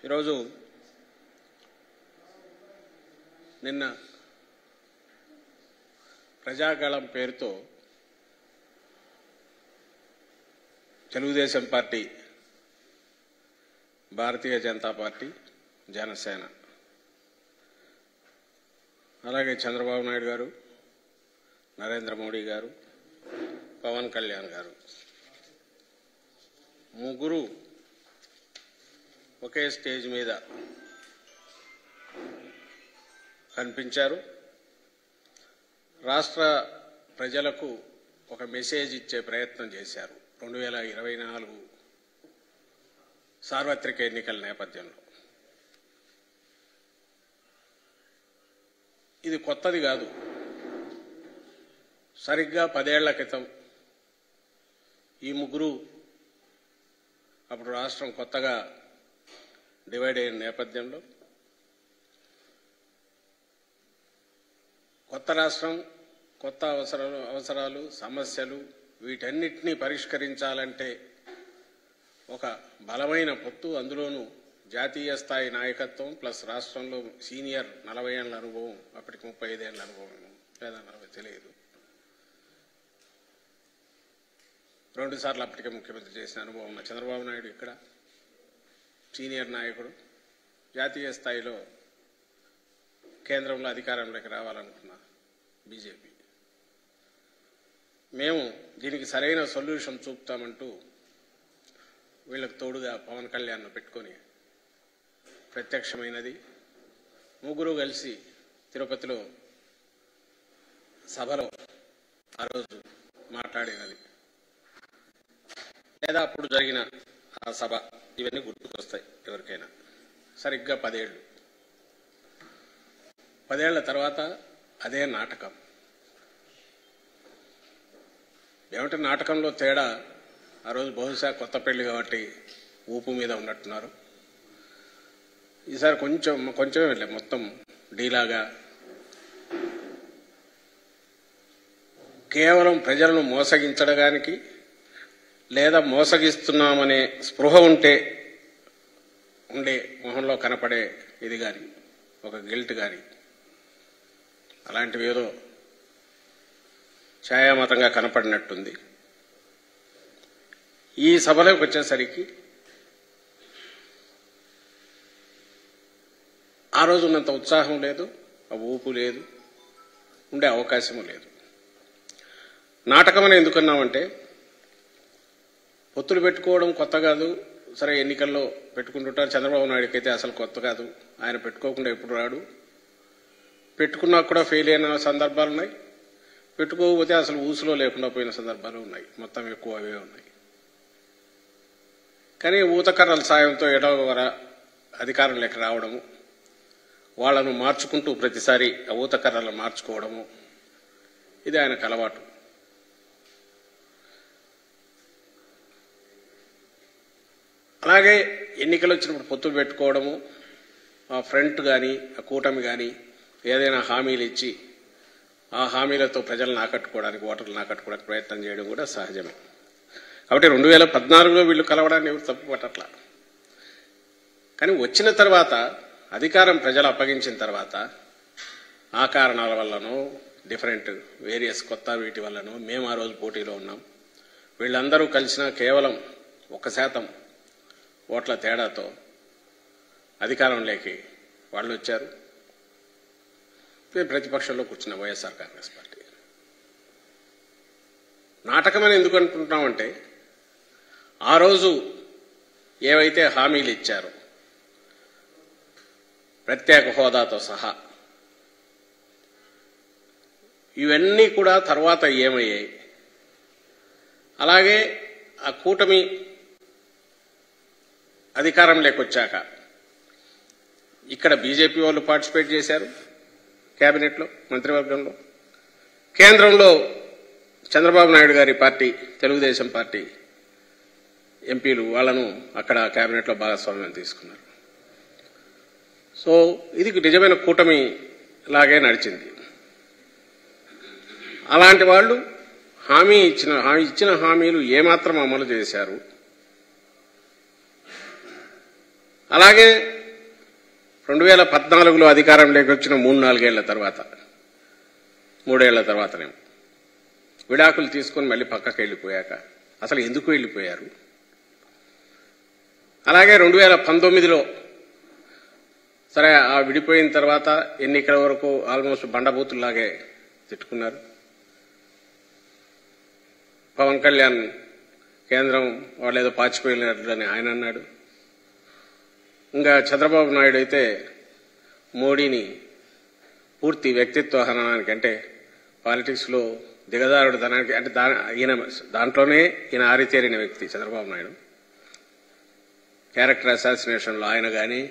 ఈరోజు నిన్న ప్రజాగళం పేరుతో తెలుగుదేశం పార్టీ, భారతీయ జనతా పార్టీ, జనసేన, అలాగే చంద్రబాబు నాయుడు గారు, నరేంద్ర మోడీ గారు, పవన్ కళ్యాణ్ గారు ముగ్గురు ఒకే స్టేజ్ మీద కనిపించారు. రాష్ట్ర ప్రజలకు ఒక మెసేజ్ ఇచ్చే ప్రయత్నం చేశారు 2024 సార్వత్రిక ఎన్నికల నేపథ్యంలో. ఇది కొత్తది కాదు. సరిగ్గా 10 ఏళ్ల క్రితం ఈ ముగ్గురు, అప్పుడు రాష్ట్రం కొత్తగా డివైడ్ అయిన నేపథ్యంలో, కొత్త రాష్ట్రం, కొత్త అవసరాలు, సమస్యలు, వీటన్నిటినీ పరిష్కరించాలంటే ఒక బలమైన పొత్తు, అందులోనూ జాతీయ స్థాయి నాయకత్వం ప్లస్ రాష్ట్రంలో సీనియర్ 40 ఏళ్ల అనుభవం, అప్పటికి 35 ఏళ్ల అనుభవం లేదా 40 తెలియదు, 2 సార్లు అప్పటికే ముఖ్యమంత్రి చేసిన అనుభవం ఉన్న చంద్రబాబు నాయుడు ఇక్కడ సీనియర్ నాయకుడు, జాతీయ స్థాయిలో కేంద్రంలో అధికారంలోకి రావాలనుకున్న బీజేపీ. మేము దీనికి సరైన సొల్యూషన్ చూపుతామంటూ వీళ్ళకు తోడుగా పవన్ కళ్యాణ్ను పెట్టుకొని ప్రత్యక్షమైనది. ముగ్గురు కలిసి తిరుపతిలో సభలో ఆ రోజు మాట్లాడినది, లేదా అప్పుడు జరిగిన ఆ సభ, ఇవన్నీ గుర్తుకొస్తాయి ఎవరికైనా. సరిగ్గా 10 ఏళ్ళు, 10 ఏళ్ల తర్వాత అదే నాటకం. ఏమంటే నాటకంలో తేడా, ఆ రోజు బహుశా కొత్త పెళ్లి కాబట్టి ఊపు మీద ఉన్నట్టున్నారు. ఈసారి కొంచెమే వెళ్ళే, మొత్తం డీలాగా కేవలం ప్రజలను మోసగించడానికి లేదా మోసగిస్తున్నామనే స్పృహ ఉండే మొహంలో కనపడే ఇది కానీ, ఒక గిల్ట్ కానీ, అలాంటివి ఏదో ఛాయామతంగా కనపడినట్టుంది. ఈ సభలోకి వచ్చేసరికి ఆ రోజు ఉన్నంత ఉత్సాహం లేదు, ఆ ఊపు లేదు, ఉండే అవకాశము లేదు. నాటకమని ఎందుకన్నామంటే, పొత్తులు పెట్టుకోవడం కొత్త కాదు. సరే, ఎన్నికల్లో పెట్టుకుంటుంటారు. చంద్రబాబు నాయుడుకి అయితే అసలు కొత్త కాదు. ఆయన పెట్టుకోకుండా ఎప్పుడు రాడు. పెట్టుకున్నా కూడా ఫెయిల్ అయిన సందర్భాలు ఉన్నాయి. పెట్టుకోకపోతే అసలు ఊసులో లేకుండా పోయిన సందర్భాలు ఉన్నాయి. మొత్తం ఎక్కువ అవే ఉన్నాయి. కానీ ఊతకర్రల సాయంతో ఎడవర అధికారంలోకి రావడము, వాళ్లను మార్చుకుంటూ ప్రతిసారి ఆ ఊతకర్రలను మార్చుకోవడము, ఇది ఆయనకు అలవాటు. అలాగే ఎన్నికలు వచ్చినప్పుడు పొత్తులు పెట్టుకోవడము, ఆ ఫ్రంట్ కానీ ఆ కూటమి కానీ ఏదైనా హామీలు ఇచ్చి ఆ హామీలతో ప్రజలను ఆకట్టుకోవడానికి, ఓటర్లను ఆకట్టుకోవడానికి ప్రయత్నం చేయడం కూడా సహజమే. కాబట్టి 2014లో వీళ్ళు కలవడాన్ని ఎవరు తప్పు పట్టట్లా. కానీ వచ్చిన తర్వాత, అధికారం ప్రజలు అప్పగించిన తర్వాత, ఆ కారణాల వల్లనో డిఫరెంట్ వేరియస్ కొత్త వీటి వల్లనో మేము ఆ రోజు పోటీలో ఉన్నాం. వీళ్ళందరూ కలిసినా కేవలం 1% ఓట్ల తేడాతో అధికారంలోకి వాళ్ళు వచ్చారు. ప్రతిపక్షంలో కూర్చున్న వైఎస్ఆర్ కాంగ్రెస్ పార్టీ. నాటకమని ఎందుకు అనుకుంటున్నామంటే, ఆ రోజు ఏవైతే హామీలు ఇచ్చారో ప్రత్యేక హోదాతో సహా, ఇవన్నీ కూడా తర్వాత ఏమయ్యాయి. అలాగే ఆ కూటమి అధికారంలోకి వచ్చాక ఇక్కడ బీజేపీ వాళ్ళు పార్టిసిపేట్ చేశారు కేబినెట్లో, మంత్రివర్గంలో. కేంద్రంలో చంద్రబాబు నాయుడు గారి పార్టీ, తెలుగుదేశం పార్టీ ఎంపీలు వాళ్ళను అక్కడ కేబినెట్లో భాగస్వామ్యం తీసుకున్నారు. సో ఇది నిజమైన కూటమి లాగే నడిచింది. అలాంటి వాళ్ళు ఇచ్చిన హామీలు ఏమాత్రం అమలు చేశారు. అలాగే 2014లో అధికారంలోకి వచ్చిన 3-4 ఏళ్ల తర్వాత 3 ఏళ్ల తర్వాతనే విడాకులు తీసుకొని మళ్ళీ పక్కకి వెళ్ళిపోయాక అసలు ఎందుకు వెళ్ళిపోయారు? అలాగే 2019లో సరే ఆ విడిపోయిన తర్వాత ఎన్నికల వరకు ఆల్మోస్ట్ బండబూతుల్లాగే తిట్టుకున్నారు. పవన్ కళ్యాణ్ కేంద్రం వాళ్ళేదో పాచిపోయినారని ఆయన అన్నాడు. ఇంకా చంద్రబాబు నాయుడు అయితే మోడీని పూర్తి వ్యక్తిత్వ హననానికి అంటే పాలిటిక్స్లో దిగజారుడు ధనానికి అంటే దాంట్లోనే ఈయన ఆరితేరిన వ్యక్తి చంద్రబాబు నాయుడు. క్యారెక్టర్ అసాసినేషన్లో ఆయన కానీ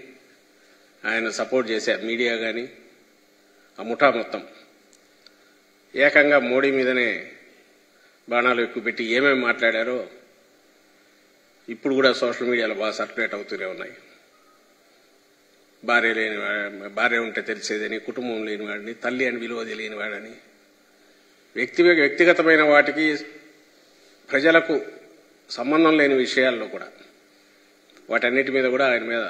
ఆయన సపోర్ట్ చేసే మీడియా కానీ ఆ ముఠా మొత్తం ఏకంగా మోడీ మీదనే బాణాలు ఎక్కువ పెట్టి ఏమేమి మాట్లాడారో ఇప్పుడు కూడా సోషల్ మీడియాలో బాగా సర్క్యులేట్ అవుతూనే ఉన్నాయి. భార్య ఉంటే తెలిసేదని, కుటుంబం లేనివాడిని, తల్లి అని విలువ తెలియనివాడని, వ్యక్తిగతమైన వాటికి ప్రజలకు సంబంధం లేని విషయాల్లో కూడా వాటన్నిటి మీద కూడా ఆయన మీద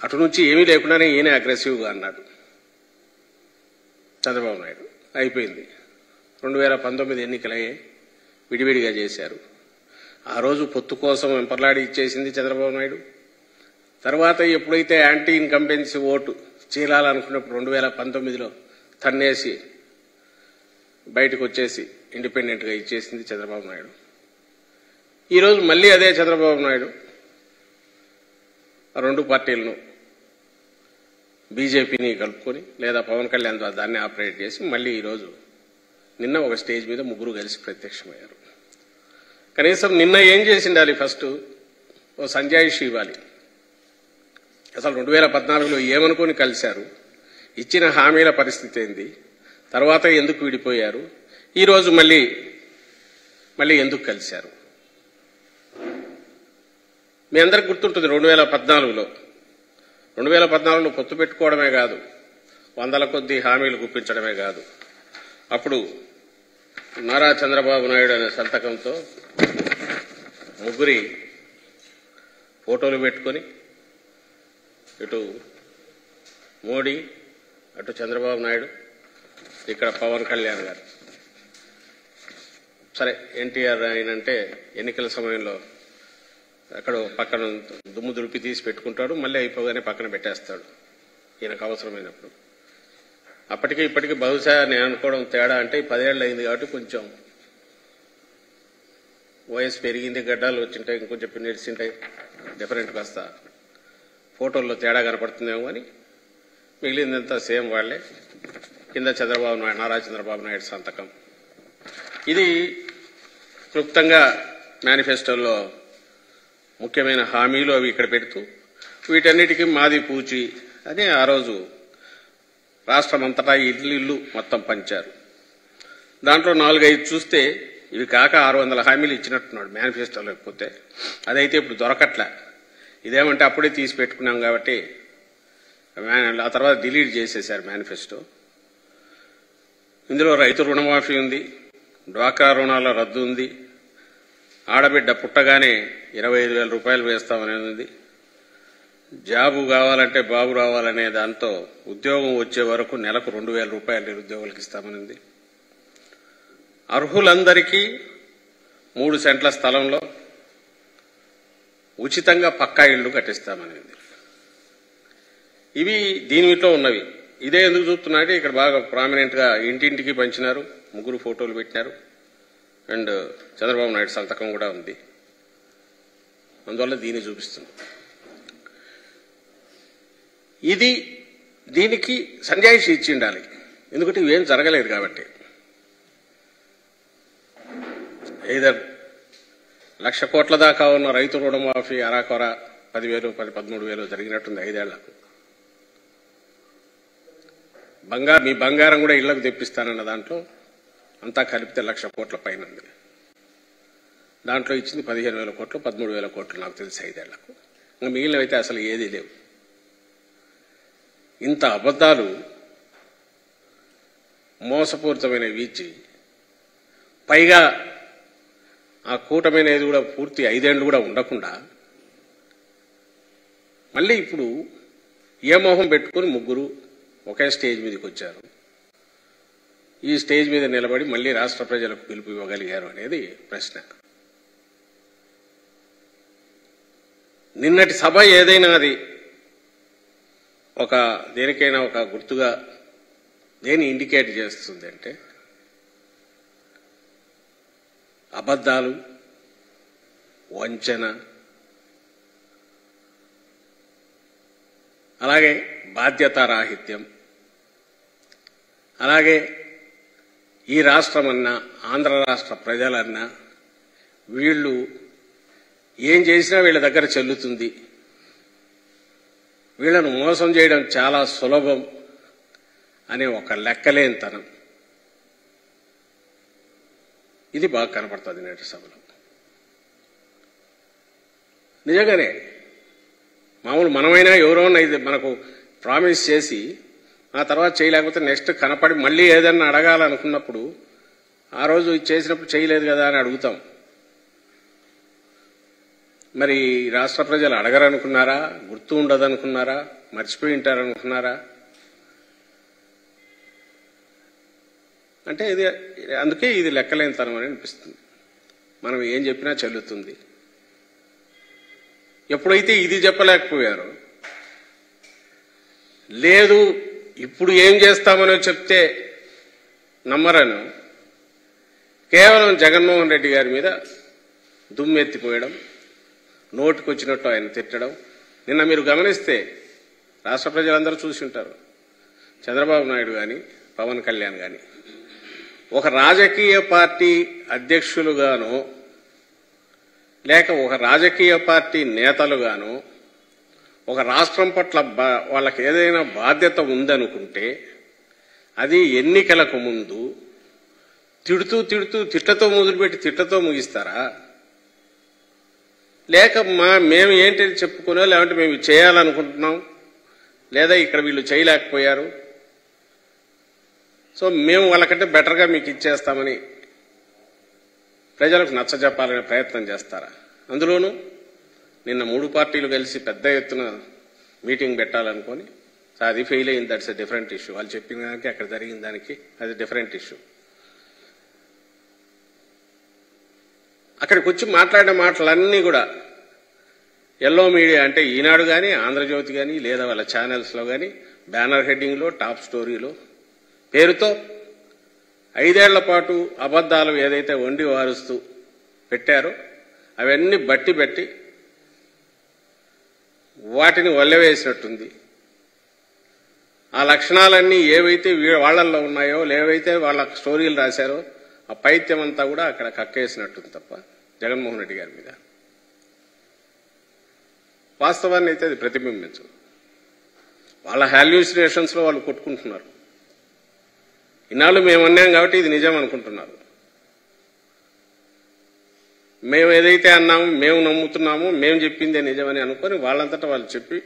అటు నుంచి ఏమీ లేకుండానే ఈయనే అగ్రెసివ్గా అన్నాడు చంద్రబాబు నాయుడు. అయిపోయింది. 2019 ఎన్నికలయ్యే విడివిడిగా చేశారు. ఆ రోజు పొత్తు కోసం వెంపర్లాడి ఇచ్చేసింది చంద్రబాబు నాయుడు. తర్వాత ఎప్పుడైతే యాంటీ ఇన్కంబెన్సీ ఓటు చీలాలనుకున్నప్పుడు 2019లో తన్నేసి బయటకు వచ్చేసి ఇండిపెండెంట్గా ఇచ్చేసింది చంద్రబాబు నాయుడు. ఈరోజు మళ్ళీ అదే చంద్రబాబు నాయుడు ఆ రెండు పార్టీలను బీజేపీని కలుపుకొని లేదా పవన్ కళ్యాణ్ ద్వారా దాన్ని ఆపరేట్ చేసి మళ్ళీ ఈరోజు నిన్న ఒక స్టేజ్ మీద ముగ్గురు కలిసి ప్రత్యక్షమయ్యారు. కనీసం నిన్న ఏం చేసిండాలి? ఫస్ట్ ఓ సంజాయిషి ఇవ్వాలి. అసలు 2014లో ఏమనుకొని కలిశారు? ఇచ్చిన హామీల పరిస్థితి ఏంది? తర్వాత ఎందుకు విడిపోయారు? ఈరోజు మళ్ళీ ఎందుకు కలిశారు? మీ అందరికి గుర్తుంటుంది 2014లో పొత్తు పెట్టుకోవడమే కాదు, 100ల కొద్దీ హామీలు గుప్పించడమే కాదు, అప్పుడు నారా చంద్రబాబు నాయుడు అనే సంతకంతో ముగ్గురి ఫోటోలు పెట్టుకొని ఇటు మోడీ, అటు చంద్రబాబు నాయుడు, ఇక్కడ పవన్ కళ్యాణ్ గారు. సరే ఎన్టీఆర్ ఆయనంటే ఎన్నికల సమయంలో అక్కడ పక్కన దుమ్ము దులిపి తీసి పెట్టుకుంటాడు, మళ్ళీ అయిపోగానే పక్కన పెట్టేస్తాడు ఈయనకు అవసరమైనప్పుడు. అప్పటికి ఇప్పటికీ బహుశా నేను అనుకోవడం తేడా అంటే 10 ఏళ్ళు అయింది కాబట్టి కొంచెం వయసు పెరిగింది, గడ్డాలు వచ్చింటాయి, ఇంకొంచెం పిన్నెడిసింటాయి, డిఫరెంట్ కాస్త ఫోటోల్లో తేడా కనపడుతుందేమో అని మిగిలిందంతా సేమ్ వాళ్లే. కింద నారా చంద్రబాబు నాయుడు సంతకం. ఇది క్లుప్తంగా మేనిఫెస్టోలో ముఖ్యమైన హామీలు అవి ఇక్కడ పెడుతూ వీటన్నిటికీ మాది పూచి అని ఆ రోజు రాష్ట్రం అంతటా ఇల్లు మొత్తం పంచారు. దాంట్లో 4-5 చూస్తే ఇవి కాక 600 హామీలు ఇచ్చినట్టున్నాడు మేనిఫెస్టోలో. లేకపోతే అదైతే ఇప్పుడు దొరకట్లే. ఇదేమంటే అప్పుడే తీసి పెట్టుకున్నాం కాబట్టి ఆ తర్వాత డిలీట్ చేసేశారు మేనిఫెస్టో. ఇందులో రైతు రుణమాఫీ ఉంది, డ్వాక్రా రుణాల రద్దు ఉంది, ఆడబిడ్డ పుట్టగానే 25,000 రూపాయలు వేస్తామనేది ఉంది, జాబు కావాలంటే బాబు రావాలనే దాంతో ఉద్యోగం వచ్చే వరకు నెలకు 2,000 రూపాయలు నిరుద్యోగులకు ఇస్తామనింది, అర్హులందరికీ 3 సెంట్ల స్థలంలో ఉచితంగా పక్కా ఇళ్లు కట్టిస్తామనేది. ఇవి దీనిలో ఉన్నవి. ఇదే ఎందుకు చూస్తున్నారంటే ఇక్కడ బాగా ప్రామినెంట్ గా ఇంటింటికి పంచినారు, ముగ్గురు ఫోటోలు పెట్టినారు, అండ్ చంద్రబాబు నాయుడు సంతకం కూడా ఉంది. అందువల్ల దీన్ని చూపిస్తున్నాం. దీనికి సంజాయిషి ఇచ్చి ఉండాలి, ఎందుకంటే ఇవేం జరగలేదు కాబట్టి. ఏదర్ 1,00,000 కోట్ల దాకా ఉన్న రైతు రుణమాఫీ అరాకొర 10,000, 13,000 జరిగినట్టుంది 5 ఏళ్లకు. మీ బంగారం కూడా ఇళ్లకు తెప్పిస్తానన్న దాంట్లో అంతా కలిపితే 1,00,000 కోట్ల పైన ఉంది. దాంట్లో ఇచ్చింది 15,000 కోట్లు, 13,000 కోట్లు నాకు తెలిసి 5 ఏళ్లకు. ఇంకా మిగిలినవైతే అసలు ఏదీ లేవు. ఇంత అబద్దాలు మోసపూరితమైనవి ఇచ్చి పైగా ఆ కూటమి అనేది కూడా పూర్తి 5 ఏళ్లు కూడా ఉండకుండా మళ్ళీ ఇప్పుడు ఏ మొహం పెట్టుకుని ముగ్గురు ఒకే స్టేజ్ మీదకి వచ్చారు, ఈ స్టేజ్ మీద నిలబడి మళ్ళీ రాష్ట్ర ప్రజలకు పిలుపు ఇవ్వగలిగారు అనేది ప్రశ్న. నిన్నటి సభ ఏదైనా అది దేనికైనా ఒక గుర్తుగా దేని ఇండికేట్ చేస్తుంది అంటే అబద్ధాలు, వంచన, అలాగే బాధ్యతారాహిత్యం, అలాగే ఈ రాష్ట్రమన్నా ఆంధ్ర రాష్ట్ర ప్రజలన్నా వీళ్ళు ఏం చేసినా వీళ్ళ దగ్గర చెల్లుతుంది, వీళ్ళను మోసం చేయడం చాలా సులభం అనే ఒక లెక్కలేనితనం ఇది బాగా కనపడుతుంది నేటి సభలో. నిజంగానే మామూలు మనమైనా ఎవరోనైనా ఇది మనకు ప్రామిస్ చేసి ఆ తర్వాత చేయలేకపోతే నెక్స్ట్ కనపడి మళ్ళీ ఏదన్నా అడగాలనుకున్నప్పుడు ఆ రోజు చేసినప్పుడు చేయలేదు కదా అని అడుగుతాం. మరి రాష్ట్ర ప్రజలు అడగరనుకున్నారా, గుర్తు ఉండదనుకున్నారా, మర్చిపోయి ఉంటారనుకున్నారా? అంటే అందుకే ఇది లెక్కలేనితనం అని అనిపిస్తుంది. మనం ఏం చెప్పినా చెల్లుతుంది. ఎప్పుడైతే ఇది చెప్పలేకపోయారో, లేదు ఇప్పుడు ఏం చేస్తామనో చెప్తే నమ్మరను కేవలం జగన్మోహన్ రెడ్డి గారి మీద దుమ్మెత్తిపోయడం, నోటికొచ్చినట్టు ఆయన తిట్టడం. నిన్న మీరు గమనిస్తే రాష్ట్ర ప్రజలందరూ చూసి ఉంటారు, చంద్రబాబు నాయుడు కానీ పవన్ కళ్యాణ్ కానీ ఒక రాజకీయ పార్టీ అధ్యక్షులుగానో లేక ఒక రాజకీయ పార్టీ నేతలుగానో ఒక రాష్ట్రం పట్ల వాళ్ళకి ఏదైనా బాధ్యత ఉందనుకుంటే అది ఎన్నికలకు ముందు తిట్టతో మొదలుపెట్టి తిట్టతో ముగిస్తారా? లేక మేము ఏంటి చెప్పుకునో, లేదంటే మేము చేయాలనుకుంటున్నాం, లేదా ఇక్కడ వీళ్ళు చేయలేకపోయారు సో మేము వాళ్ళకంటే బెటర్గా మీకు ఇచ్చేస్తామని ప్రజలకు నచ్చజెప్పాలనే ప్రయత్నం చేస్తారా? అందులోనూ నిన్న 3 పార్టీలు కలిసి పెద్ద ఎత్తున మీటింగ్ పెట్టాలనుకొని అది ఫెయిల్ అయింది. That's a different issue. వాళ్ళు చెప్పిన దానికి అక్కడ జరిగిన దానికి అది డిఫరెంట్ ఇష్యూ. అక్కడికి వచ్చి మాట్లాడిన మాటలన్నీ కూడా ఎల్లో మీడియా అంటే ఈనాడు కానీ ఆంధ్రజ్యోతి కానీ లేదా వాళ్ళ ఛానల్స్లో కానీ బ్యానర్ హెడ్డింగ్లో టాప్ స్టోరీలో పేరుతో 5 ఏళ్ల పాటు అబద్ధాలు ఏదైతే వండి వారుస్తూ పెట్టారో అవన్నీ బట్టి వాటిని వల్లవేసినట్టుంది. ఆ లక్షణాలన్నీ ఏవైతే వాళ్లల్లో ఉన్నాయో, లేవైతే వాళ్ళ స్టోరీలు రాశారో ఆ పైత్యం అంతా కూడా అక్కడ కక్కేసినట్టుంది తప్ప జగన్మోహన్ రెడ్డి గారి మీద వాస్తవాన్ని అయితే అది ప్రతిబింబించదు. వాళ్ళ హాల్యూసినేషన్స్ లో వాళ్ళు కొట్టుకుంటున్నారు. ఇన్నాళ్ళు మేము అన్నాం కాబట్టి ఇది నిజం అనుకుంటున్నారు. మేము ఏదైతే అన్నామో, మేము నమ్ముతున్నామో, మేము చెప్పిందే నిజమని అనుకొని వాళ్ళంతటా వాళ్ళు చెప్పి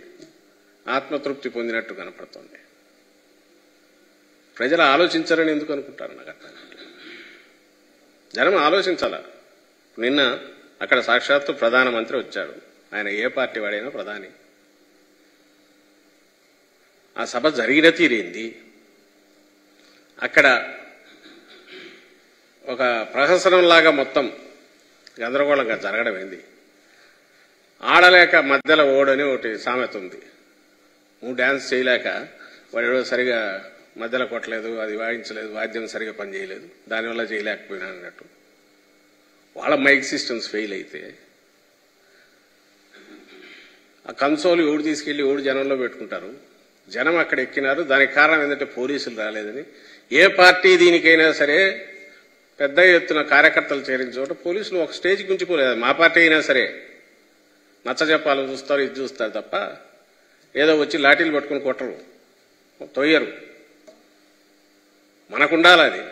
ఆత్మతృప్తి పొందినట్టు కనపడుతుంది. ప్రజలు ఆలోచించారని ఎందుకు అనుకుంటారు? నాకు అర్థం కావట్లేదు. జనం ఆలోచించాలా. నిన్న అక్కడ సాక్షాత్తు ప్రధానమంత్రి వచ్చాడు. ఆయన ఏ పార్టీ వాడైనా ప్రధాని. ఆ సభ జరిగిన తీరేంది? అక్కడ ఒక ప్రహసనంలాగా మొత్తం గందరగోళంగా జరగడం ఏంది? ఆడలేక మధ్యలో ఓడని ఒకటి సామెత ఉంది. నువ్వు డ్యాన్స్ చేయలేక వాడు సరిగా మధ్యలో కొట్టలేదు, అది వాయించలేదు, వాద్యం సరిగా పనిచేయలేదు, దానివల్ల చేయలేకపోయినా అన్నట్టు. వాళ్ళ మైక్ సిస్టమ్స్ ఫెయిల్ అయితే ఆ కన్సోల్ ఎవడు తీసుకెళ్లి ఎవడు జనంలో పెట్టుకుంటారు. జనం అక్కడ ఎక్కినారు. దానికి కారణం ఏంటంటే పోలీసులు రాలేదని. ఏ పార్టీ దీనికైనా సరే పెద్ద ఎత్తున కార్యకర్తలు చేరిన చోట పోలీసులు ఒక స్టేజ్కి ఉంచిపోలేదు. మా పార్టీ అయినా సరే నచ్చజెప్పాలని చూస్తారు, ఇది చూస్తారు తప్ప ఏదో వచ్చి లాఠీలు పట్టుకుని కొట్టరు, తొయ్యరు. మనకుండాలి అది.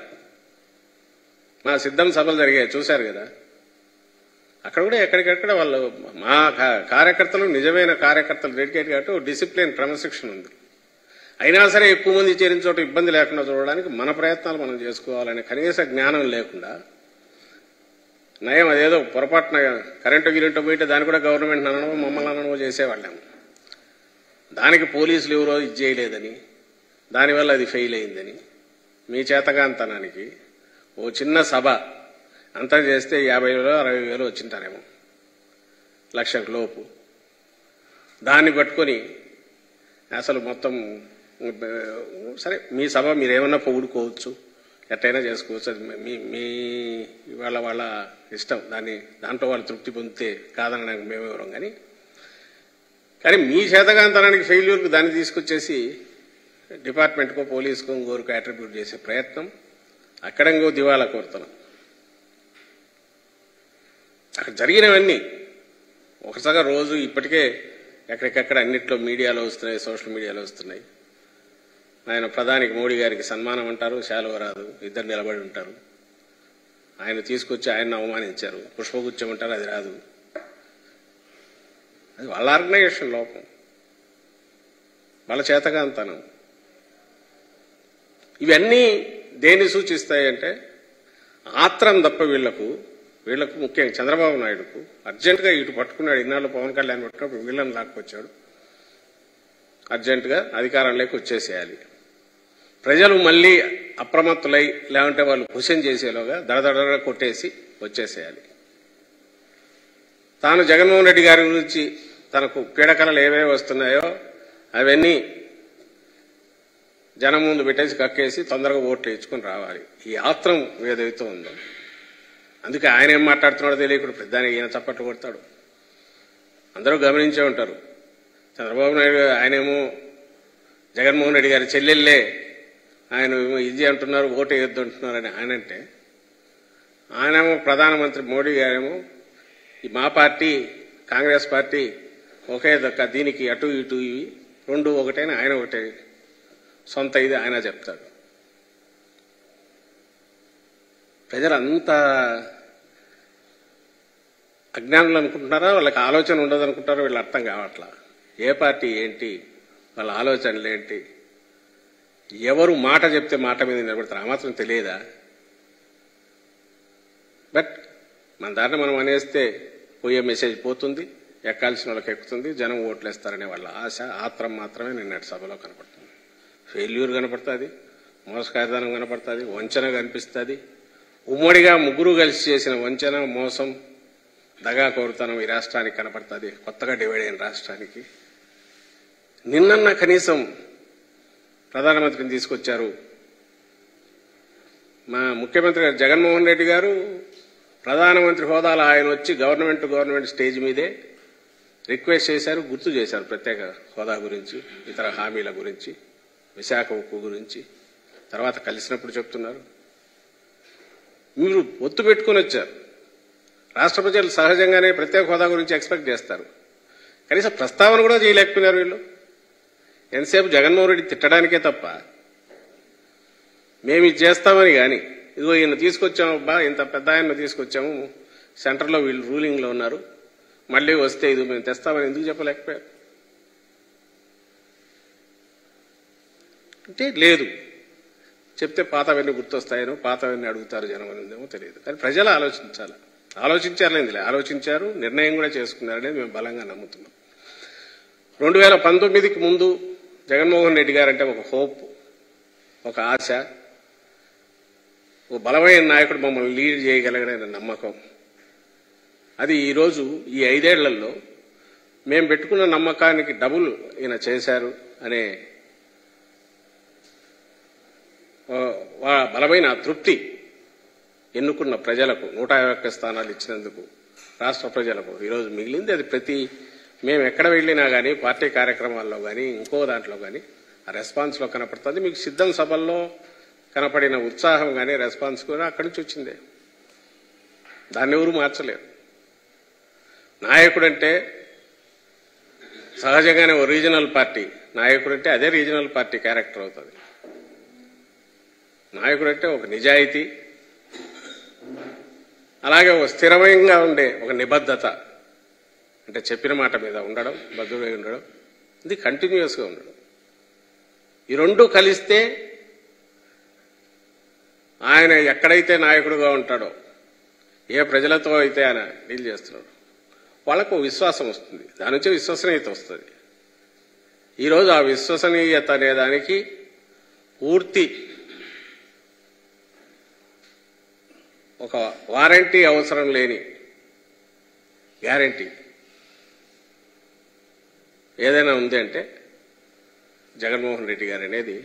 మా సిద్ధం సభలు జరిగాయి చూశారు కదా. అక్కడ కూడా ఎక్కడికక్కడ వాళ్ళు మా కార్యకర్తలు నిజమైన కార్యకర్తలు డెడికేట్ కాబట్టి డిసిప్లిన్ క్రమశిక్షణ ఉంది. అయినా సరే ఎక్కువ మంది చేరిన చోట ఇబ్బంది లేకుండా చూడడానికి మన ప్రయత్నాలు మనం చేసుకోవాలనే కనీస జ్ఞానం లేకుండా నయం అదేదో పొరపాటున కరెంటు గిరెంటు పోయితే దాన్ని కూడా గవర్నమెంట్ అనడమో మమ్మల్ని అనడమో చేసేవాళ్ళేమో. దానికి పోలీసులు ఎవరో ఇది చేయలేదని, దానివల్ల అది ఫెయిల్ అయిందని, మీ చేతగాంతనానికి ఓ చిన్న సభ అంతా చేస్తే 50,000 60,000 వచ్చింటారేమో, లక్షకు లోపు. దాన్ని పట్టుకొని అసలు మొత్తం సరే మీ సభ మీరేమన్నా పొగుడుకోవచ్చు, ఎట్టయినా చేసుకోవచ్చు, అది మీ వాళ్ళ ఇష్టం. దాంట్లో వాళ్ళు తృప్తి పొందితే కాదనడానికి మేమెవరం. కానీ మీ చేతగాంతనానికి ఫెయిల్యూర్కు దాన్ని తీసుకొచ్చేసి డిపార్ట్మెంట్కో పోలీసుకో ఇంకోరికో అట్రిబ్యూట్ చేసే ప్రయత్నం, అక్కడ ఇంకో దివాలా కోరుతున్నాం. అక్కడ జరిగినవన్నీ ఒకసారి రోజు ఇప్పటికే ఎక్కడికక్కడ అన్నిట్లో మీడియాలో వస్తున్నాయి, సోషల్ మీడియాలో వస్తున్నాయి. ఆయన ప్రధానికి మోడీ గారికి సన్మానం అంటారు, శాలువ రాదు, ఇద్దరు నిలబడి ఉంటారు. ఆయన తీసుకొచ్చి ఆయన్ని అవమానించారు, పుష్పగుచ్చం అంటారు, అది రాదు. అది వాళ్ళ ఆర్గనైజేషన్ లోపం, వాళ్ళ చేతగాంతనం. ఇవన్నీ దేన్ని సూచిస్తాయంటే ఆత్రం తప్ప వీళ్లకు ముఖ్యంగా చంద్రబాబు నాయుడుకు అర్జెంటుగా ఇటు పట్టుకున్నాడు. ఇన్నాళ్ళు పవన్ కళ్యాణ్ పట్టుకున్నప్పుడు వీళ్ళని లాక్కొచ్చాడు. అర్జెంటుగా అధికారంలోకి వచ్చేసేయాలి, ప్రజలు మళ్లీ అప్రమత్తులై లేకుంటే వాళ్ళు క్వశ్చన్ చేసేలోగా దడదడగా కొట్టేసి వచ్చేసేయాలి. తాను జగన్మోహన్ రెడ్డి గారి గురించి తనకు పీడకలలు ఏవేవి వస్తున్నాయో అవన్నీ జనం ముందు పెట్టేసి కక్కేసి తొందరగా ఓట్లు ఇచ్చుకుని రావాలి. ఈ ఆత్రం ఏదైతే ఉందో, అందుకే ఆయన ఏం మాట్లాడుతున్నాడో తెలియకుండా పెద్దానికి ఈయన చప్పట్లు కొడతాడు. అందరూ గమనించే ఉంటారు. చంద్రబాబు నాయుడు ఆయనేమో జగన్మోహన్ రెడ్డి గారి చెల్లెళ్ళే ఆయన ఇది అంటున్నారు, ఓటు వేయొద్దు అంటున్నారని ఆయనంటే, ఆయనేమో ప్రధానమంత్రి మోడీ గారేమో మా పార్టీ కాంగ్రెస్ పార్టీ ఒకే దక్క, దీనికి అటు ఇటు ఇవి రెండు ఒకటేనా, ఆయన ఒకటే సొంత ఇది ఆయన చెప్తాడు. ప్రజలంతా అజ్ఞానులు అనుకుంటున్నారా, వాళ్ళకి ఆలోచన ఉండదు అనుకుంటారో వీళ్ళు అర్థం కావట్లా. ఏ పార్టీ ఏంటి, వాళ్ళ ఆలోచనలు ఏంటి, ఎవరు మాట చెప్తే మాట మీద నిలబడతారు, ఆ మాత్రం తెలియదా? బట్ మన దారిని మనం అనేస్తే పోయే మెసేజ్ పోతుంది, ఎక్కాల్సిన వాళ్ళకి ఎక్కుతుంది, జనం ఓట్లేస్తారనే వాళ్ళ ఆశ ఆత్రం మాత్రమే నిన్నటి సభలో కనపడుతుంది. ఫెయిల్యూర్ కనపడుతుంది, మోసకారితనం కనపడుతుంది, వంచన కనిపిస్తుంది. ఉమ్మడిగా ముగ్గురు కలిసి చేసిన వంచన, మోసం, దగా కోరుతనం ఈ రాష్ట్రానికి కనపడుతుంది, కొత్తగా డివైడ్ అయిన రాష్ట్రానికి. నిన్న కనీసం ప్రధానమంత్రిని తీసుకొచ్చారు. మా ముఖ్యమంత్రి గారు జగన్మోహన్ రెడ్డి గారు ప్రధానమంత్రి హోదాలో ఆయన వచ్చి గవర్నమెంట్ స్టేజ్ మీదే రిక్వెస్ట్ చేశారు, గుర్తు చేశారు ప్రత్యేక హోదా గురించి, ఇతర హామీల గురించి, విశాఖ ఉక్కు గురించి. తర్వాత కలిసినప్పుడు చెప్తున్నారు. మీరు ఒత్తు పెట్టుకుని వచ్చారు. రాష్ట్ర ప్రజలు సహజంగానే ప్రత్యేక హోదా గురించి ఎక్స్పెక్ట్ చేస్తారు. కనీసం ప్రస్తావన కూడా చేయలేకపోయినారు వీళ్ళు. ఎంతసేపు జగన్మోహన్ రెడ్డి తిట్టడానికే తప్ప మేము ఇది చేస్తామని కానీ, ఇదిగో ఈయన తీసుకొచ్చాము, అబ్బా ఇంత పెద్ద ఆయన తీసుకొచ్చాము, సెంటర్లో వీళ్ళు రూలింగ్లో ఉన్నారు, మళ్లీ వస్తే ఇది మేము తెస్తామని ఎందుకు చెప్పలేకపోయారు? అంటే లేదు, చెప్తే పాతవన్నీ గుర్తొస్తాయనో, పాతవన్నీ అడుగుతారు జనం అనేదేమో తెలియదు. కానీ ప్రజలు ఆలోచించారులేందిలే, ఆలోచించారు, నిర్ణయం కూడా చేసుకున్నారనేది మేము బలంగా నమ్ముతున్నాం. 2019కి ముందు జగన్మోహన్ రెడ్డి గారంటే ఒక హోప్, ఒక ఆశ, ఒక బలమైన నాయకుడు మమ్మల్ని లీడ్ చేయగలగడనే నమ్మకం. అది ఈరోజు ఈ 5 ఏళ్లలో మేము పెట్టుకున్న నమ్మకానికి డబుల్ ఈయన చేశారు అనే బలమైన తృప్తి ఎన్నుకున్న ప్రజలకు, 151 స్థానాలు ఇచ్చినందుకు రాష్ట్ర ప్రజలకు ఈరోజు మిగిలింది. అది మేము ఎక్కడ వెళ్ళినా కానీ, పార్టీ కార్యక్రమాల్లో కానీ, ఇంకో దాంట్లో కానీ ఆ రెస్పాన్స్లో కనపడుతుంది. మీకు సిద్ధం సభల్లో కనపడిన ఉత్సాహం కానీ, రెస్పాన్స్ కూడా అక్కడి నుంచి వచ్చిందే. దాన్ని ఎవరు మార్చలేరు. నాయకుడంటే సహజంగానే ఓ రీజనల్ పార్టీ నాయకుడంటే అదే రీజనల్ పార్టీ క్యారెక్టర్ అవుతుంది. నాయకుడంటే ఒక నిజాయితీ, అలాగే ఒక స్థిరమంగా ఉండే ఒక నిబద్ధత, అంటే చెప్పిన మాట మీద ఉండడం, బద్దుడై ఉండడం, ఇది కంటిన్యూస్గా ఉండడం. ఈ రెండు కలిస్తే ఆయన ఎక్కడైతే నాయకుడుగా ఉంటాడో, ఏ ప్రజలతో అయితే ఆయన డీల్ చేస్తున్నాడు, వాళ్ళకు విశ్వాసం వస్తుంది. దాని నుంచే విశ్వసనీయత వస్తుంది. ఈరోజు ఆ విశ్వసనీయత అనే దానికి పూర్తి ఒక వారంటీ అవసరం లేని గ్యారంటీ ఏదైనా ఉంది అంటే జగన్మోహన్ రెడ్డి గారు అనేది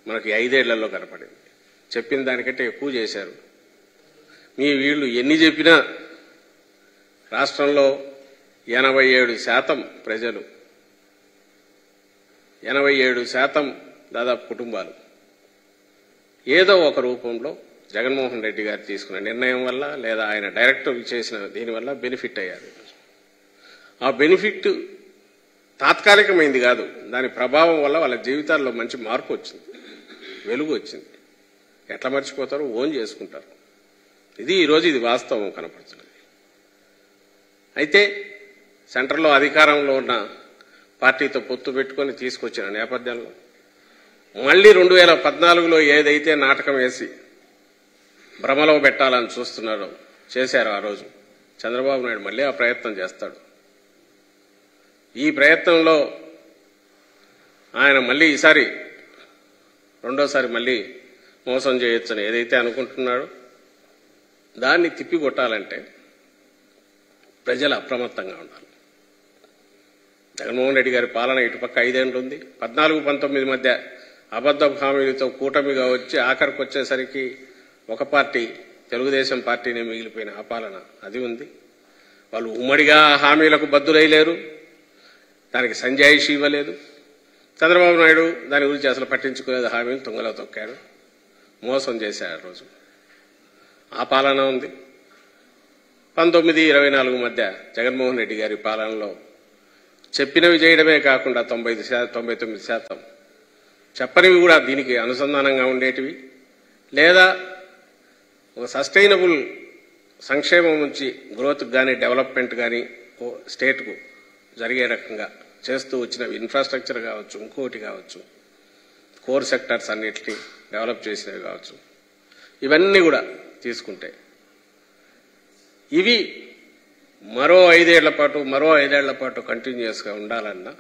మనకి 5 ఏళ్లలో కనపడింది. చెప్పిన దానికంటే ఎక్కువ చేశారు. వీళ్ళు ఎన్ని చెప్పినా రాష్ట్రంలో 87% ప్రజలు 87% దాదాపు కుటుంబాలు ఏదో ఒక రూపంలో జగన్మోహన్ రెడ్డి గారు తీసుకున్న నిర్ణయం వల్ల లేదా ఆయన డైరెక్టర్ చేసిన దీనివల్ల బెనిఫిట్ అయ్యారు. ఆ బెనిఫిట్ తాత్కాలికమైంది కాదు, దాని ప్రభావం వల్ల వాళ్ళ జీవితాల్లో మంచి మార్పు వచ్చింది, వెలుగు వచ్చింది. ఎట్లా మర్చిపోతారో ఓన్ చేసుకుంటారు. ఈరోజు ఇది వాస్తవం కనపడుతున్నది. అయితే సెంటర్లో అధికారంలో ఉన్న పార్టీతో పొత్తు పెట్టుకొని తీసుకొచ్చిన నేపథ్యంలో మళ్లీ 2014లో ఏదైతే నాటకం వేసి భ్రమలో పెట్టాలని చూస్తున్నారో చేశారో ఆ రోజు చంద్రబాబు నాయుడు మళ్లీ ఆ ప్రయత్నం చేస్తాడు. ఈ ప్రయత్నంలో ఆయన మళ్లీ ఈసారి రెండోసారి మళ్లీ మోసం చేయొచ్చని ఏదైతే అనుకుంటున్నాడో దాన్ని తిప్పికొట్టాలంటే ప్రజలు అప్రమత్తంగా ఉండాలి. జగన్మోహన్ రెడ్డి గారి పాలన ఇటుపక్క 5 ఏళ్లు ఉంది. 14-19 మధ్య అబద్ధపు హామీలతో కూటమిగా వచ్చి ఆఖరికి వచ్చేసరికి ఒక పార్టీ తెలుగుదేశం పార్టీనే మిగిలిపోయిన ఆ పాలన అది ఉంది. వాళ్ళు ఉమ్మడిగా హామీలకు బద్దులైలేరు, దానికి సంజాయిషి ఇవ్వలేదు. చంద్రబాబు నాయుడు దాని గురించి అసలు పట్టించుకోలేదు, హామీలు తుంగలో తొక్కాడు, మోసం చేశారు. ఆ రోజు ఆ పాలన ఉంది. 19-24 మధ్య జగన్మోహన్ రెడ్డి గారి పాలనలో చెప్పినవి చేయడమే కాకుండా 99% చెప్పనివి కూడా దీనికి అనుసంధానంగా ఉండేటివి లేదా ఒక సస్టైనబుల్ సంక్షేమం నుంచి గ్రోత్ కానీ డెవలప్మెంట్ కానీ స్టేట్కు జరిగే రకంగా చేస్తూ వచ్చినవి ఇన్ఫ్రాస్ట్రక్చర్ కావచ్చు, ఇంకోటి కావచ్చు, కోర్ సెక్టర్స్ అన్నిటినీ డెవలప్ చేసినవి కావచ్చు, ఇవన్నీ కూడా తీసుకుంటే ఇవి మరో 5 ఏళ్ల పాటు కంటిన్యూస్గా ఉండాలన్నా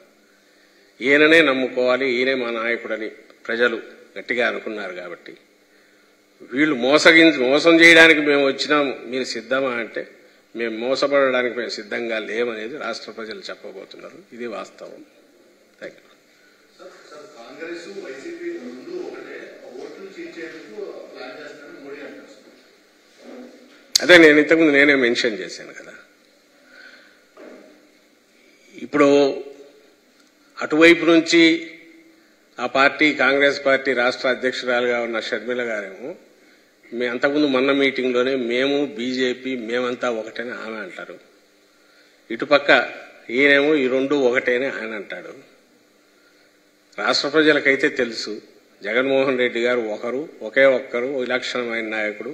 ఈయననే నమ్ముకోవాలి, ఈయనే మా నాయకుడని ప్రజలు గట్టిగా అనుకున్నారు. కాబట్టి వీళ్ళు మోసం చేయడానికి మేము వచ్చినాము, మీరు సిద్ధమా అంటే మేము మోసపడడానికి మేము సిద్ధంగా లేమనేది రాష్ట్ర ప్రజలు చెప్పబోతున్నారు. ఇది వాస్తవం. Thank you. అదే నేను ఇంతకుముందు నేనే మెన్షన్ చేశాను కదా. ఇప్పుడు అటువైపు నుంచి ఆ పార్టీ కాంగ్రెస్ పార్టీ రాష్ట్ర అధ్యక్షురాలుగా ఉన్న షర్మిల గారేమో అంతకుముందు మొన్న మీటింగ్లోనే మేము బీజేపీ మేమంతా ఒకటేని ఆమె అంటారు. ఇటుపక్క ఈయనేమో ఈ రెండు ఒకటేని ఆయన అంటాడు. రాష్ట్ర ప్రజలకైతే తెలుసు జగన్మోహన్ రెడ్డి గారు ఒకే ఒక్కరు విలక్షణమైన నాయకుడు.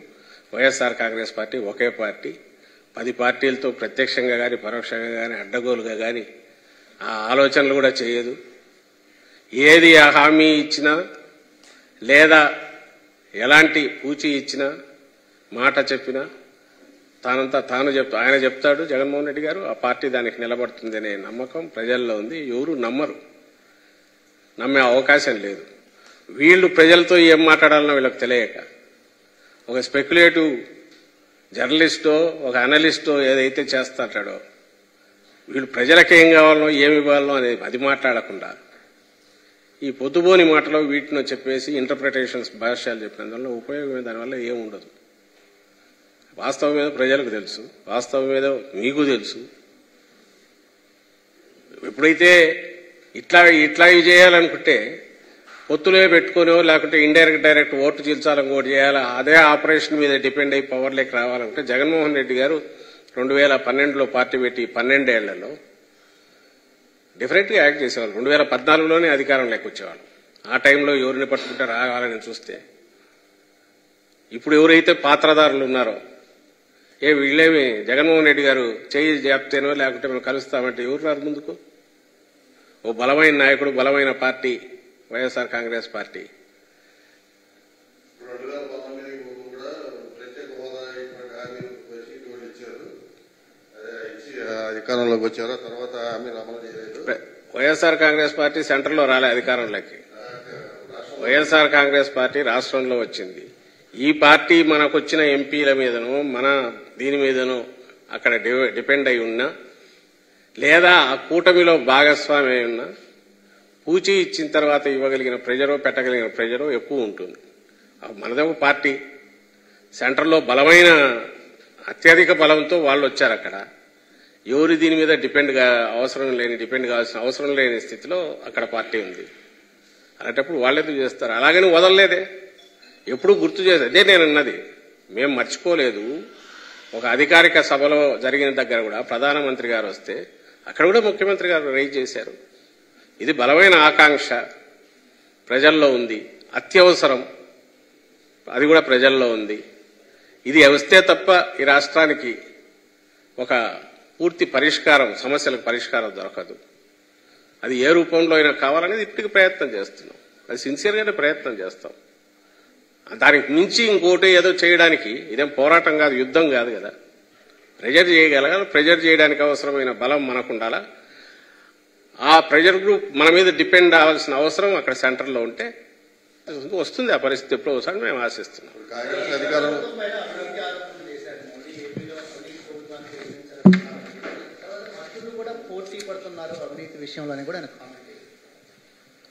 వైఎస్ఆర్ కాంగ్రెస్ పార్టీ ఒకే పార్టీ. 10 పార్టీలతో ప్రత్యక్షంగా కానీ పరోక్షంగా కానీ అడ్డగోలుగా కానీ ఆ ఆలోచనలు కూడా చేయదు. ఏది హామీ ఇచ్చినా లేదా ఎలాంటి పూచి ఇచ్చినా మాట చెప్పినా ఆయన చెప్తాడు జగన్మోహన్ రెడ్డి గారు. ఆ పార్టీ దానికి నిలబడుతుంది అనే నమ్మకం ప్రజల్లో ఉంది. ఎవరు నమ్మే అవకాశం లేదు. వీళ్ళు ప్రజలతో ఏం మాట్లాడాలనో వీళ్ళకి తెలియక ఒక స్పెక్యులేటివ్ జర్నలిస్టో ఒక అనలిస్టో ఏదైతే చేస్తాడో వీళ్ళు ప్రజలకు ఏం కావాలనో ఏమి ఇవ్వాలనో అనేది అది మాట్లాడకుండా ఈ పొద్దుబోని మాటలో వీటిని చెప్పేసి ఇంటర్ప్రిటేషన్స్ భాష్యాలు చెప్పినందువల్ల ఉపయోగం దానివల్ల ఏముండదు. వాస్తవం మీద ప్రజలకు తెలుసు, వాస్తవం మీద మీకు తెలుసు. ఎప్పుడైతే ఇట్లా చేయాలనుకుంటే పొత్తులే పెట్టుకునో లేకుంటే డైరెక్ట్ ఓటు చీల్చాలని ఓటు చేయాలా, అదే ఆపరేషన్ మీద డిపెండ్ అయ్యి పవర్లోకి రావాలంటే జగన్మోహన్ రెడ్డి గారు 2012లో పార్టీ పెట్టి 12 ఏళ్లలో డిఫరెంట్గా యాక్ట్ చేసేవాళ్ళు. 2014లోనే అధికారంలోకి వచ్చేవాళ్ళు. ఆ టైంలో ఎవరిని పట్టుకుంటే రావాలని చూస్తే ఇప్పుడు ఎవరైతే పాత్రదారులు ఉన్నారో వీళ్ళేమి జగన్మోహన్ రెడ్డి గారు చేయి చెప్తేనో లేకుంటే మేము కలుస్తామంటే ఎవరు రారు ముందుకు? ఓ బలమైన నాయకుడు, బలమైన పార్టీ వైఎస్ఆర్ కాంగ్రెస్ పార్టీ. అధికారంలోకి వచ్చారు, తర్వాత హామీలు అమలు చేయలేదు. వైఎస్ఆర్ కాంగ్రెస్ పార్టీ సెంటర్లో రాలే అధికారంలోకి. వైఎస్ఆర్ కాంగ్రెస్ పార్టీ రాష్ట్రంలో వచ్చింది. ఈ పార్టీ మనకొచ్చిన ఎంపీల మీదనో మన దీని మీదనో అక్కడ డిపెండ్ అయి ఉన్నా లేదా ఆ కూటమిలో భాగస్వామి అయి ఉన్నా పూచి ఇచ్చిన తర్వాత ఇవ్వగలిగిన ప్రెజరో పెట్టగలిగిన ప్రెజరో ఎక్కువ ఉంటుంది. మనదే ఒక పార్టీ సెంటర్లో బలమైన అత్యధిక బలంతో వాళ్ళు వచ్చారు. అక్కడ ఎవరి దీని మీద డిపెండ్ కావాల్సిన అవసరం లేని స్థితిలో అక్కడ పార్టీ ఉంది. అలాంటప్పుడు వాళ్ళెందుకు చేస్తారు? అలాగని వదలలేదే, ఎప్పుడు గుర్తు చేస్తారు. అదే నేను అన్నది, మేము మర్చిపోలేదు. ఒక అధికారిక సభలో జరిగిన దగ్గర కూడా ప్రధానమంత్రి గారు వస్తే అక్కడ కూడా ముఖ్యమంత్రి గారు రైజ్ చేశారు. ఇది బలమైన ఆకాంక్ష ప్రజల్లో ఉంది, అత్యవసరం, అది కూడా ప్రజల్లో ఉంది. ఇది వస్తే తప్ప ఈ రాష్ట్రానికి ఒక పూర్తి పరిష్కారం, సమస్యలకు పరిష్కారం దొరకదు. అది ఏ రూపంలో అయినా కావాలనేది ఇప్పటికీ ప్రయత్నం చేస్తున్నాం. అది సిన్సియర్గానే ప్రయత్నం చేస్తాం. దానికి మించి ఇంకోటి ఏదో చేయడానికి ఇదేం పోరాటం కాదు, యుద్ధం కాదు కదా. ప్రెజర్ చేయగలగాలి. ప్రెజర్ చేయడానికి అవసరమైన బలం మనకు ఉండాలా. ఆ ప్రెజర్ గ్రూప్ మన మీద డిపెండ్ అవ్వాల్సిన అవసరం అక్కడ సెంటర్లో ఉంటే వస్తుంది. ఆ పరిస్థితి ఎప్పుడో ఒకసారి మేము ఆశిస్తున్నాం.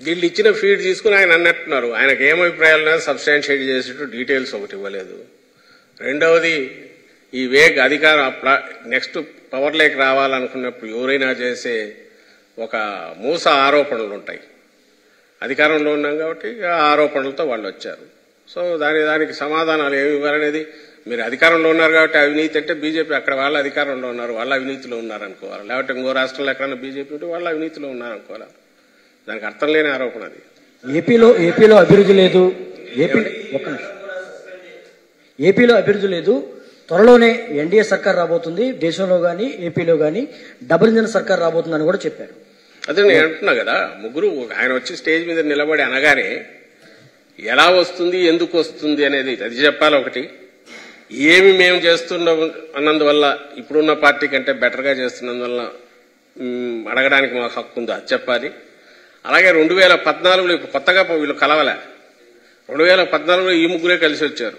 వీళ్ళు ఇచ్చిన ఫీడ్ తీసుకుని ఆయన అన్నట్టున్నారు. ఆయనకు ఏం అభిప్రాయాలు సబ్స్టాన్షియేట్ చేసేట్టు డీటెయిల్స్ ఒకటి ఇవ్వలేదు. రెండవది, ఈ వేగ్ అధికారం నెక్స్ట్ పవర్లోకి రావాలనుకున్నప్పుడు ఎవరైనా చేసే ఒక మూస ఆరోపణలు ఉంటాయి. అధికారంలో ఉన్నాం కాబట్టి ఆ ఆరోపణలతో వాళ్ళు వచ్చారు. సో దానికి సమాధానాలు ఏమి ఇవ్వాలనేది, మీరు అధికారంలో ఉన్నారు కాబట్టి అవినీతి అంటే బీజేపీ అక్కడ వాళ్ళ అధికారంలో ఉన్నారు, వాళ్ళ అవినీతిలో ఉన్నారనుకోవాలి. లేకపోతే ఇంకో రాష్ట్రంలో ఎక్కడన్నా బీజేపీ ఉంటే వాళ్ళ అవినీతిలో ఉన్నారనుకోవాలి. దానికి అర్థం లేని ఆరోపణ అది. ఏపీలో అభివృద్ధి లేదు. ఏపీలో అభివృద్ధి లేదు. త్వరలోనే ఎన్డీఏ సర్కార్ రాబోతుంది, దేశంలో గానీ ఏపీలో గానీ డబుల్ ఇంజన్ సర్కార్ రాబోతుందని కూడా చెప్పారు. అదే నేను అంటున్నా కదా, ముగ్గురు ఆయన వచ్చి స్టేజ్ మీద నిలబడి అనగానే ఎలా వస్తుంది, ఎందుకు వస్తుంది అనేది అది చెప్పాలి. ఒకటి, ఏమి మేము చేస్తున్నాం అన్నందువల్ల, ఇప్పుడున్న పార్టీ కంటే బెటర్గా చేస్తున్నందువల్ల అడగడానికి మాకు హక్కు ఉందో అది చెప్పాలి. అలాగే 2014లో ఇప్పుడు కొత్తగా వీళ్ళు కలవలే. 2014లో ఈ ముగ్గురే కలిసి వచ్చారు.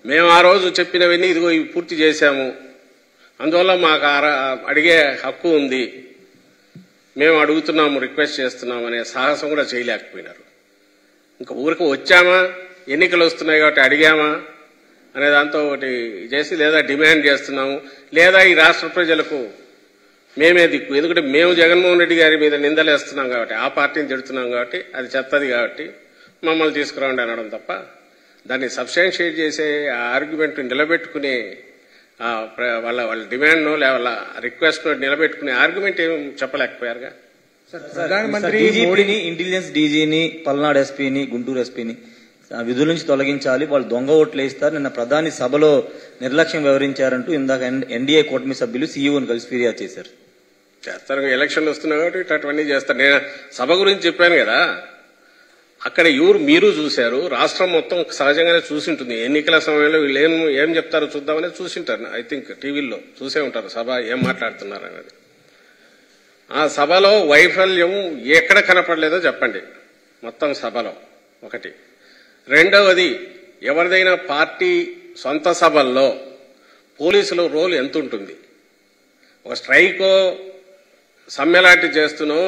మేము ఆ రోజు చెప్పినవన్నీ ఇదిగో ఇవి పూర్తి చేశాము, అందువల్ల మాకు అడిగే హక్కు ఉంది, మేము అడుగుతున్నాము, రిక్వెస్ట్ చేస్తున్నాము అనే సాహసం కూడా చేయలేకపోయినారు. ఇంకా ఊరికి వచ్చామా, ఎన్నికలు వస్తున్నాయి కాబట్టి అడిగామా అనే దాంతో ఒకటి చేసి, లేదా డిమాండ్ చేస్తున్నాము, లేదా ఈ రాష్ట్ర ప్రజలకు మేమే దిక్కు. ఎందుకంటే మేము జగన్మోహన్ రెడ్డి గారి మీద నిందలేస్తున్నాం కాబట్టి, ఆ పార్టీని తిడుతున్నాం కాబట్టి, అది చెత్తది కాబట్టి మమ్మల్ని తీసుకురాండి అనడం తప్ప, దాన్ని సబ్స్టాన్షియేట్ చేసే ఆ ఆర్గ్యుమెంట్ నిలబెట్టుకునే వాళ్ళ డిమాండ్నో వాళ్ళ రిక్వెస్ట్నో నిలబెట్టుకునే ఆర్గ్యుమెంట్ ఏం చెప్పలేకపోయారుగా. ప్రధానమంత్రి మోడీని, ఇంటెలిజెన్స్ డీజీని, పల్నాడు ఎస్పీని, గుంటూరు ఎస్పీని విధుల నుంచి తొలగించాలి, వాళ్ళు దొంగ ఓట్లు వేస్తారు, నిన్న ప్రధాని సభలో నిర్లక్ష్యం వ్యవహరించారంటూ ఇందాక ఎన్డీఏ కూటమి సభ్యులు సీఈఓని కలిసి ఫిర్యాదు చేశారు. చేస్తారు, ఎలక్షన్లు వస్తున్నాయి కాబట్టి అటువన్నీ చేస్తారు. నేను సభ గురించి చెప్పాను కదా, అక్కడ మీరు చూశారు, రాష్ట్రం మొత్తం సహజంగానే చూసింటుంది. ఎన్నికల సమయంలో వీళ్ళు ఏం చెప్తారో చూద్దామని చూసింటారు. ఐ థింక్ టీవీల్లో చూసే ఉంటారు సభ ఏం మాట్లాడుతున్నారు అనేది. ఆ సభలో వైఫల్యం ఎక్కడ కనపడలేదో చెప్పండి మొత్తం సభలో. ఒకటి. రెండవది, ఎవరిదైనా పార్టీ సొంత సభల్లో పోలీసుల రోల్ ఎంత ఉంటుంది? ఒక స్ట్రైకో సమ్మెలాంటి చేస్తునో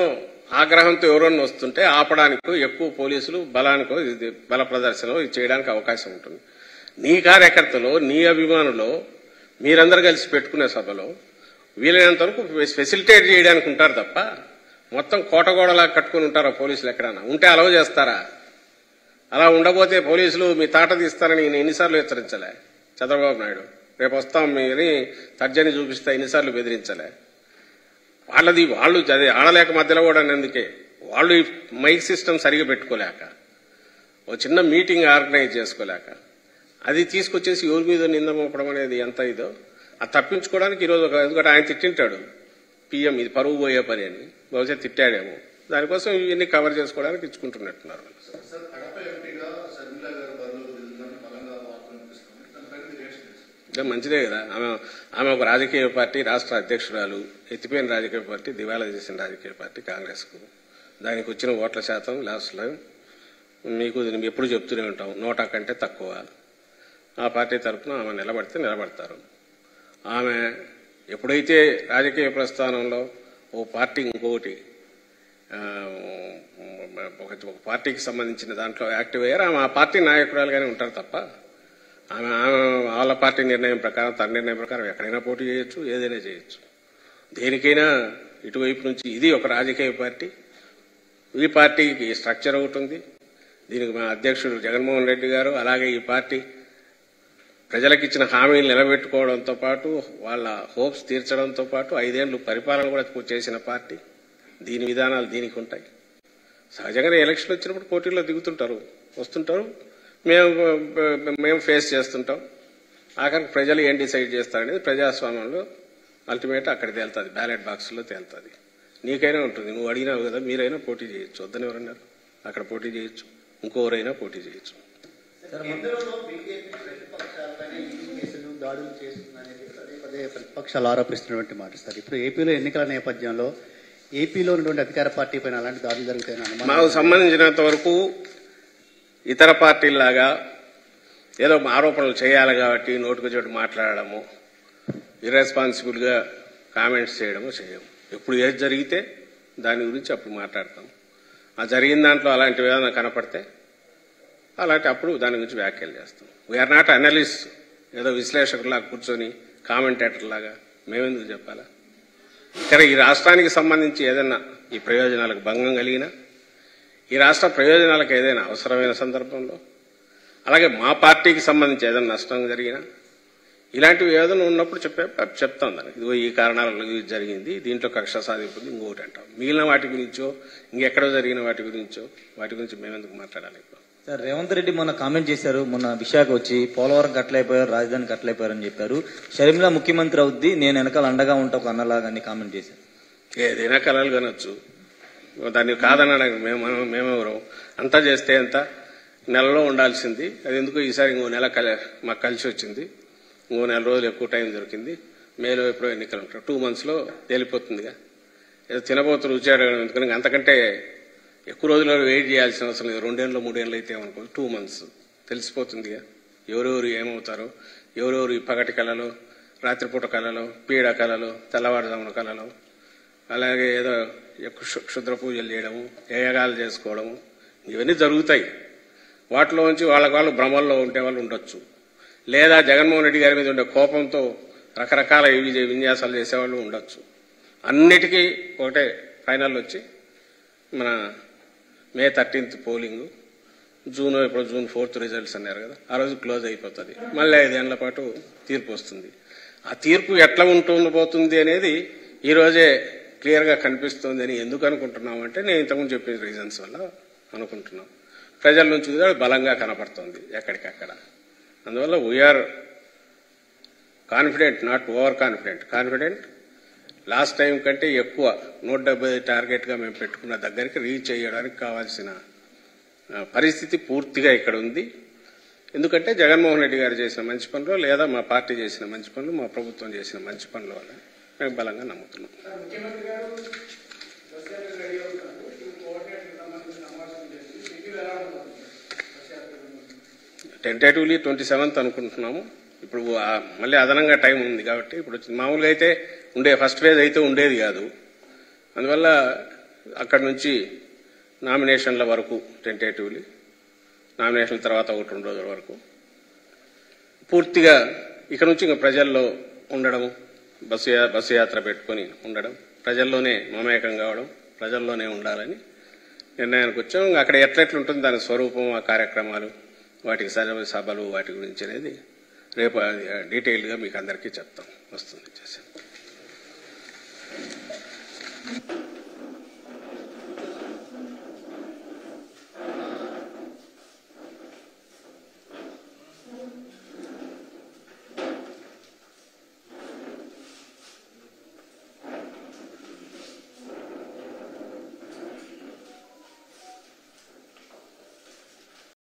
ఆగ్రహంతో ఎవరన్నా వస్తుంటే ఆపడానికో ఎక్కువ పోలీసులు బలానికో బల ప్రదర్శన చేయడానికి అవకాశం ఉంటుంది. నీ కార్యకర్తలో, నీ అభిమానులో మీరందరూ కలిసి పెట్టుకునే సభలో వీలైనంత వరకు ఫెసిలిటేట్ చేయడానికి ఉంటారు తప్ప మొత్తం కోటగోడలా కట్టుకుని ఉంటారా పోలీసులు? ఎక్కడన్నా ఉంటే అలవ్ చేస్తారా? అలా ఉండబోతే పోలీసులు మీ తాట తీస్తారని నేను ఎన్నిసార్లు హెచ్చరించలే చంద్రబాబు నాయుడు. రేపు వస్తాం మీని తర్జని చూపిస్తా ఎన్నిసార్లు బెదిరించలే. వాళ్ళు అదే ఆడలేక మధ్యలో కూడా అందుకే వాళ్ళు మైక్ సిస్టమ్ సరిగా పెట్టుకోలేక, ఓ చిన్న మీటింగ్ ఆర్గనైజ్ చేసుకోలేక, అది తీసుకొచ్చేసి ఎవరి మీద నింద మోపడం అనేది ఎంత ఇదో అది తప్పించుకోవడానికి ఈరోజు ఎందుకంటే ఆయన తిట్టింటాడు పిఎం, ఇది పరువు పోయే పని అని, బహుశా తిట్టాడేమో, దానికోసం ఇవన్నీ కవర్ చేసుకోవడానికి ఇచ్చుకుంటున్నట్టున్నారు. మంచిదే కదా. ఆమె ఒక రాజకీయ పార్టీ, రాష్ట్ర అధ్యక్షురాలు, ఎత్తిపోయిన రాజకీయ పార్టీ, దివాలా చేసిన రాజకీయ పార్టీ కాంగ్రెస్కు. దానికి వచ్చిన ఓట్ల శాతం లాస్ట్లో మీకు ఎప్పుడు చెప్తూనే ఉంటాం, 100 కంటే తక్కువ. ఆ పార్టీ తరఫున ఆమె నిలబడితే నిలబడతారు. ఆమె ఎప్పుడైతే రాజకీయ ప్రస్థానంలో ఓ పార్టీ ఇంకొకటి ఒక పార్టీకి సంబంధించిన దాంట్లో యాక్టివ్ అయ్యారు, ఆమె ఆ పార్టీ నాయకురాలుగానే ఉంటారు తప్ప ఆమె వాళ్ళ పార్టీ నిర్ణయం ప్రకారం, తన నిర్ణయం ప్రకారం ఎక్కడైనా పోటీ చేయొచ్చు, ఏదైనా చేయొచ్చు. దేనికైనా ఇటువైపు నుంచి ఇది ఒక రాజకీయ పార్టీ. ఈ పార్టీకి స్ట్రక్చర్ ఒకటి ఉంది. దీనికి మా అధ్యక్షుడు జగన్మోహన్ రెడ్డి గారు, అలాగే ఈ పార్టీ ప్రజలకు ఇచ్చిన హామీలు నిలబెట్టుకోవడంతో పాటు వాళ్ళ హోప్స్ తీర్చడంతో పాటు 5 ఏళ్లు పరిపాలన కూడా చేసిన పార్టీ. దీని విధానాలు దీనికి ఉంటాయి. సహజంగానే ఎలక్షన్ వచ్చినప్పుడు పోటీల్లో దిగుతుంటారు, వస్తుంటారు, మేము ఫేస్ చేస్తుంటాం. ఆఖరికి ప్రజలు ఏం డిసైడ్ చేస్తారనేది ప్రజాస్వామ్యంలో అల్టిమేట్ అక్కడ తేలుతుంది, బ్యాలెట్ బాక్స్లో తేలుతుంది. నీకైనా ఉంటుంది, నువ్వు అడిగినావు కదా, మీరైనా పోటీ చేయొచ్చు, వద్దని ఎవరన్నారు, అక్కడ పోటీ చేయొచ్చు, ఇంకోరైనా పోటీ చేయొచ్చు. దాడులు చేస్తుందనేది పదే పదే ప్రతిపక్షాలు ఆరోపిస్తున్నటువంటి మాట సార్. ఇప్పుడు ఏపీలో ఎన్నికల నేపథ్యంలో ఏపీలో ఉన్నటువంటి అధికార పార్టీ పైన అలాంటి దాడులు జరుగుతాయని మాకు సంబంధించినంత వరకు ఇతర పార్టీలాగా ఏదో ఆరోపణలు చేయాలి కాబట్టి నోటుకు చోటు మాట్లాడడము, ఇర్రెస్పాన్సిబుల్ గా కామెంట్స్ చేయడము చేయము. ఎప్పుడు ఏది జరిగితే దాని గురించి అప్పుడు మాట్లాడతాం. ఆ జరిగిన దాంట్లో అలాంటివి ఏదైనా కనపడితే అలాంటి అప్పుడు దాని గురించి వ్యాఖ్యలు చేస్తాం. వీఆర్ నాట్ అనలిస్ట్, ఏదో విశ్లేషకులాగా కూర్చొని కామెంటేటర్ లాగా మేమెందుకు చెప్పాలా. ఇక్కడ ఈ రాష్ట్రానికి సంబంధించి ఏదైనా ఈ ప్రయోజనాలకు భంగం కలిగినా, ఈ రాష్ట్ర ప్రయోజనాలకు ఏదైనా అవసరమైన సందర్భంలో, అలాగే మా పార్టీకి సంబంధించి ఏదైనా నష్టం జరిగినా, ఇలాంటివి ఏదైనా ఉన్నప్పుడు చెప్తాం దానికి. ఇదిగో ఈ కారణాల జరిగింది, దీంట్లో కక్ష సాధింపుంది, ఇంకొకటి అంటాం. మిగిలిన వాటి గురించో, ఇంకెక్కడో జరిగిన వాటి గురించి మేమెందుకు మాట్లాడాలి. సార్, రేవంత్ రెడ్డి మొన్న కామెంట్ చేశారు, మొన్న విశాఖ వచ్చి పోలవరం కట్టలైపోయారు, రాజధాని కట్టలైపోయారని చెప్పారు. షర్మిల ముఖ్యమంత్రి అవుద్ది, నేను వెనకాల అండగా ఉంటా ఒక అన్నలాగా కామెంట్ చేశారు. ఏదైనా కలలు కనొచ్చు, దాన్ని కాదనడానికి మేమెవరం. అంతా చేస్తే ఎంత, నెలలో ఉండాల్సింది, అది ఎందుకు ఈసారి ఇంకో నెల మాకు కలిసి వచ్చింది, ఇంకో 4 రోజులు ఎక్కువ టైం దొరికింది. మేలో ఎప్పుడో ఎన్నికలు ఉంటారు, 2 months తేలిపోతుందిగా. ఏదో తినబోతు రుచి అడగడం ఎందుకని అంతకంటే ఎక్కువ రోజులు వెయిట్ చేయాల్సిన అవసరం లేదు. 2 ఏళ్ళు 3 ఏళ్ళు అయితే ఏమనుకో, 2 months తెలిసిపోతుందిగా ఎవరెవరు ఏమవుతారో, ఎవరెవరు ఈ పగటి కళలో, రాత్రిపూట కళలో, పీడ కళలో, తెల్లవారుజామున కళలో, అలాగే ఏదో క్షుద్ర పూజలు చేయడము, యజ్ఞాలు చేసుకోవడము, ఇవన్నీ జరుగుతాయి. వాటిలో నుంచి వాళ్ళు భ్రమల్లో ఉండే వాళ్ళు ఉండొచ్చు, లేదా జగన్మోహన్ రెడ్డి గారి మీద ఉండే కోపంతో రకరకాల విన్యాసాలు చేసేవాళ్ళు ఉండొచ్చు. అన్నిటికీ ఒకటే ఫైనల్ వచ్చి మన May 13th polling, June 4th results అన్నారు కదా, ఆ రోజు క్లోజ్ అయిపోతుంది. మళ్ళీ 5 ఏళ్ల పాటు తీర్పు వస్తుంది. ఆ తీర్పు ఎట్లా పోతుంది అనేది ఈ రోజే క్లియర్ గా కనిపిస్తుంది అని ఎందుకు అనుకుంటున్నామంటే, నేను ఇంతకుముందు చెప్పిన రీజన్స్ వల్ల అనుకుంటున్నాం. ప్రజల నుంచి కూడా బలంగా కనపడుతుంది ఎక్కడికక్కడ. అందువల్ల we're confident, not over confident. Last time కంటే ఎక్కువ 170 టార్గెట్ గా మేము పెట్టుకున్న దగ్గరికి రీచ్ అయ్యడానికి కావాల్సిన పరిస్థితి పూర్తిగా ఇక్కడ ఉంది. ఎందుకంటే జగన్మోహన్ రెడ్డి గారు చేసిన మంచి పనులు, లేదా మా పార్టీ చేసిన మంచి పనులు, మా ప్రభుత్వం చేసిన మంచి పనుల వల్ల మేము బలంగా నమ్ముతున్నాం. టెంటేటివ్లీ 27th అనుకుంటున్నాము. ఇప్పుడు మళ్ళీ అదనంగా టైం ఉంది కాబట్టి, ఇప్పుడు మామూలుగా అయితే ఫస్ట్ ఫేజ్ అయితే ఉండేది కాదు. అందువల్ల అక్కడి నుంచి నామినేషన్ల వరకు టెంటేటివ్లీ, నామినేషన్ల తర్వాత 1-2 రోజుల వరకు పూర్తిగా ఇక్కడ నుంచి ఇంకా ప్రజల్లో ఉండడం, బస్సు యాత్ర పెట్టుకుని ఉండడం, ప్రజల్లోనే మమేకం కావడం, ప్రజల్లోనే ఉండాలని నిర్ణయానికి వచ్చాం. అక్కడ ఎట్లెట్లుంటుంది దాని స్వరూపం, ఆ కార్యక్రమాలు, వాటికి సభలు, వాటి గురించి అనేది రేపు డీటెయిల్గా మీకు అందరికీ చెప్తాం. వస్తుంది చేసాం.